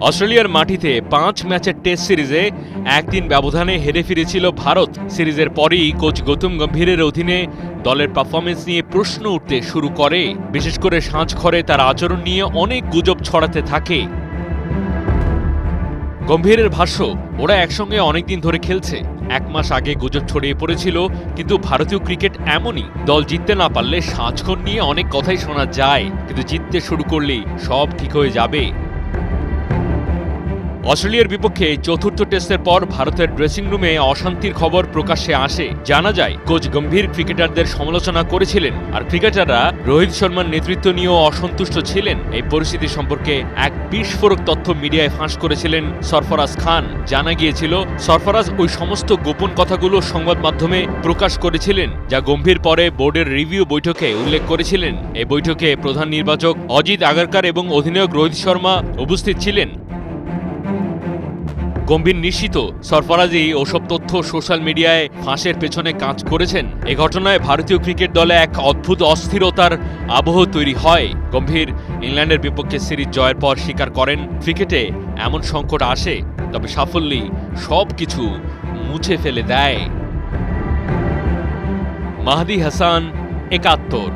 অস্ট্রেলিয়ার মাটিতে ৫ ম্যাচের টেস্ট সিরিজে ১-৩ ব্যবধানে হেরে ফিরেছিল ভারত। সিরিজের পরই কোচ গৌতম গম্ভীরের অধীনে দলের পারফরমেন্স নিয়ে প্রশ্ন উঠতে শুরু করে। বিশেষ করে সাঁঝঘরে তার আচরণ নিয়ে অনেক গুজব ছড়াতে থাকে। গম্ভীরের ভাষ্য, ওরা একসঙ্গে অনেকদিন ধরে খেলছে। ১ মাস আগে গুজব ছড়িয়ে পড়েছিল, কিন্তু ভারতীয় ক্রিকেট এমনই, দল জিততে না পারলে সাঁঝঘর নিয়ে অনেক কথাই শোনা যায়, কিন্তু জিততে শুরু করলেই সব ঠিক হয়ে যাবে। অস্ট্রেলিয়ার বিপক্ষে চতুর্থ টেস্টের পর ভারতের ড্রেসিং রুমে অশান্তির খবর প্রকাশ্যে আসে। জানা যায়, কোচ গম্ভীর ক্রিকেটারদের সমালোচনা করেছিলেন, আর ক্রিকেটাররা রোহিত শর্মার নেতৃত্ব নিয়েও অসন্তুষ্ট ছিলেন। এই পরিস্থিতি সম্পর্কে এক বিস্ফোরক তথ্য মিডিয়ায় ফাঁস করেছিলেন সরফরাজ খান। জানা গিয়েছিল, সরফরাজ ওই সমস্ত গোপন কথাগুলো সংবাদ মাধ্যমে প্রকাশ করেছিলেন, যা গম্ভীর পরে বোর্ডের রিভিউ বৈঠকে উল্লেখ করেছিলেন। এই বৈঠকে প্রধান নির্বাচক অজিত আগারকার এবং অধিনায়ক রোহিত শর্মা উপস্থিত ছিলেন। গম্ভীর নিশ্চিত, সরফরাজই ওসব তথ্য সোশ্যাল মিডিয়ায় ফাঁসের পেছনে কাজ করেছেন। এ ঘটনায় ভারতীয় ক্রিকেট দলে এক অদ্ভুত অস্থিরতার আবহ তৈরি হয়। গম্ভীর ইংল্যান্ডের বিপক্ষে সিরিজ জয়ের পর স্বীকার করেন, ক্রিকেটে এমন সংকট আসে, তবে সাফল্যই সবকিছু মুছে ফেলে দেয়। মাহদি হাসান, ৭১।